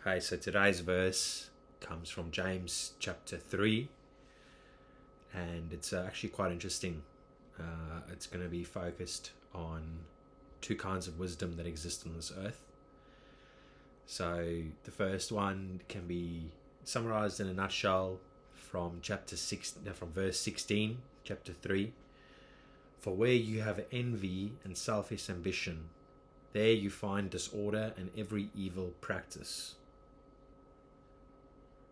Hey, so today's verse comes from James chapter 3, and it's actually quite interesting. It's going to be focused on two kinds of wisdom that exist on this earth. So the first one can be summarized in a nutshell from from verse 16, chapter 3. For where you have envy and selfish ambition, there you find disorder and every evil practice.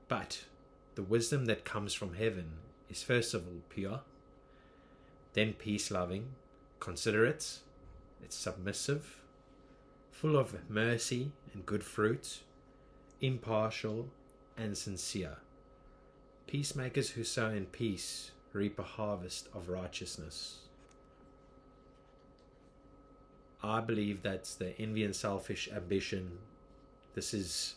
But the wisdom that comes from heaven is first of all pure, then peace-loving, considerate, it's submissive, full of mercy and good fruit, impartial and sincere. Peacemakers who sow in peace reap a harvest of righteousness. I believe that's the envy and selfish ambition. This is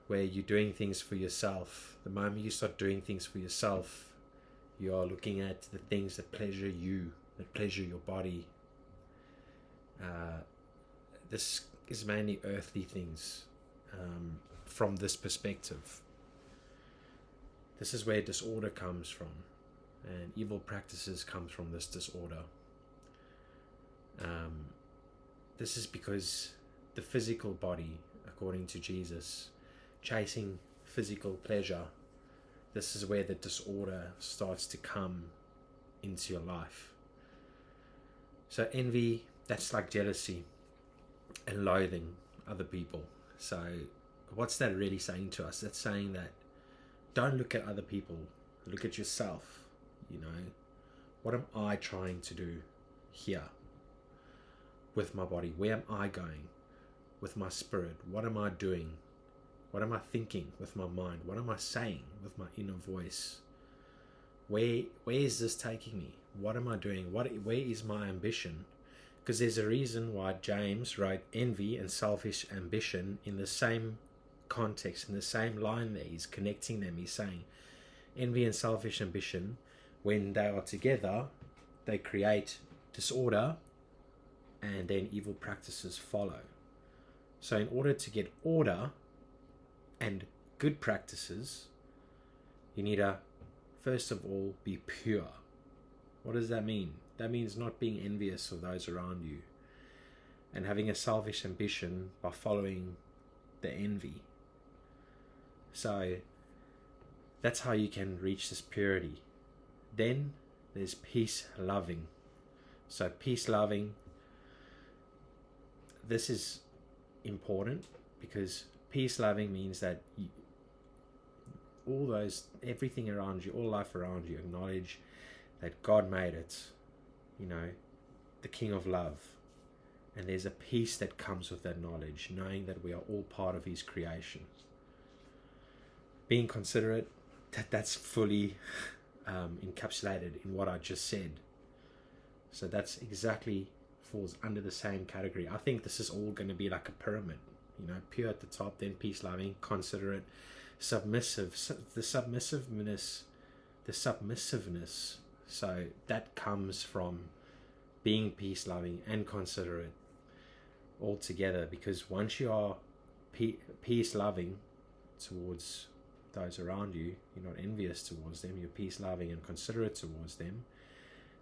where you're doing things for yourself. The moment you start doing things for yourself, you are looking at the things that pleasure you, that pleasure your body. This is mainly earthly things from this perspective. This is where disorder comes from, and evil practices comes from this disorder. This is because the physical body, according to Jesus, chasing physical pleasure, this is where the disorder starts to come into your life. So envy, that's like jealousy and loathing other people. So what's that really saying to us? That's saying that don't look at other people, look at yourself. What am I trying to do here with my body? Where am I going with my spirit? What am I doing? What am I thinking with my mind? What am I saying with my inner voice? Where is this taking me? What am I doing? Where is my ambition? Because there's a reason why James wrote envy and selfish ambition in the same context, in the same line there. He's connecting them. He's saying envy and selfish ambition, when they are together, they create disorder, and then evil practices follow. So in order to get order and good practices, you need to first of all be pure. What does that mean? That means not being envious of those around you and having a selfish ambition by following the envy. So that's how you can reach this purity. Then there's peace loving. So peace loving, this is important because peace loving means that everything around you, all life around you, acknowledge that God made it, the King of love. And there's a peace that comes with that knowledge, knowing that we are all part of His creation. Being considerate, that's fully encapsulated in what I just said. So that's exactly falls under the same category. I think this is all going to be like a pyramid. Pure at the top, then peace loving, considerate, submissive. The submissiveness. So that comes from being peace loving and considerate all together. Because once you are peace loving towards those around you, you're not envious towards them, you're peace loving and considerate towards them,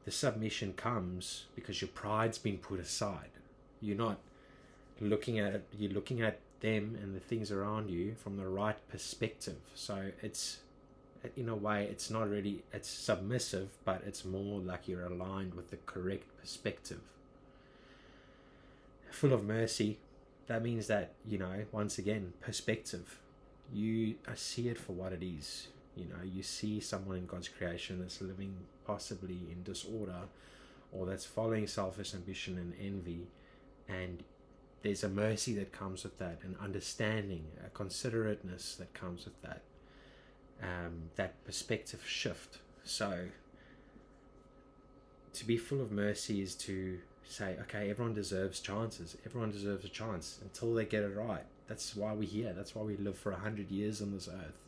the submission comes because your pride's been put aside. You're not looking at it, you're looking at them and the things around you from the right perspective. So it's, in a way, it's not really, it's submissive, but it's more like you're aligned with the correct perspective. Full of mercy, that means that, once again, perspective. You see it for what it is. You see someone in God's creation that's living possibly in disorder, or that's following selfish ambition and envy, and there's a mercy that comes with that, an understanding, a considerateness that comes with that, that perspective shift. So to be full of mercy is to say, okay, everyone deserves chances. Everyone deserves a chance until they get it right. That's why we're here. That's why we live for 100 years on this earth.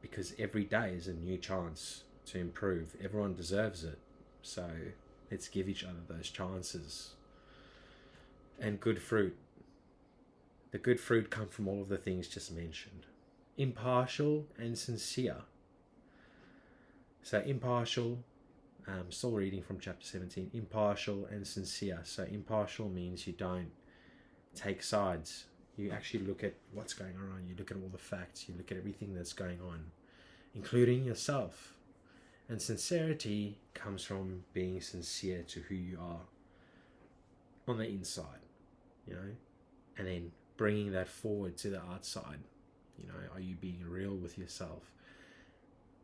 Because every day is a new chance to improve. Everyone deserves it. So let's give each other those chances. And good fruit. The good fruit come from all of the things just mentioned. Impartial and sincere. So impartial, still reading from chapter 17, impartial and sincere. So impartial means you don't take sides. You actually look at what's going on. You look at all the facts. You look at everything that's going on, including yourself. And sincerity comes from being sincere to who you are on the inside, and then bringing that forward to the outside. Are you being real with yourself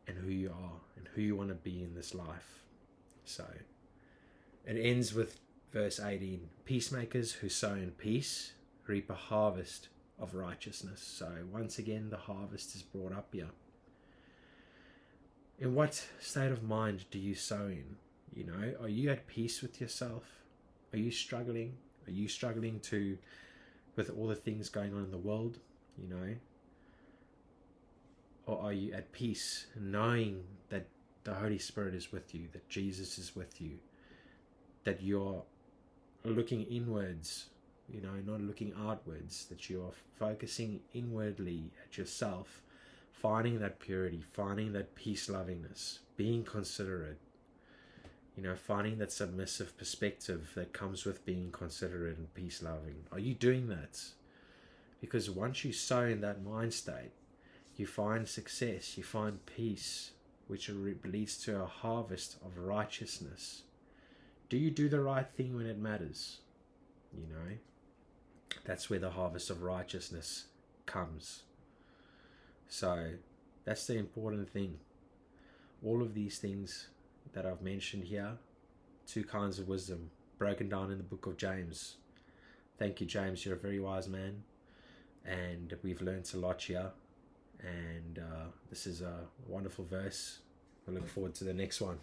and who you are and who you want to be in this life? So it ends with verse 18. Peacemakers who sow in peace reap a harvest of righteousness. So once again, the harvest is brought up here. In what state of mind do you sow in? Are you at peace with yourself? Are you struggling? Are you struggling with all the things going on in the world? Or are you at peace, knowing that the Holy Spirit is with you, that Jesus is with you, that you're looking inwards, not looking outwards, that you are focusing inwardly at yourself, finding that purity, finding that peace-lovingness, being considerate, finding that submissive perspective that comes with being considerate and peace-loving? Are you doing that? Because once you sow in that mind state, you find success, you find peace, which leads to a harvest of righteousness. Do you do the right thing when it matters? That's where the harvest of righteousness comes. So that's the important thing. All of these things that I've mentioned here, 2 kinds of wisdom, broken down in the book of James. Thank you, James. You're a very wise man. And we've learned a lot here. And this is a wonderful verse. I look forward to the next one.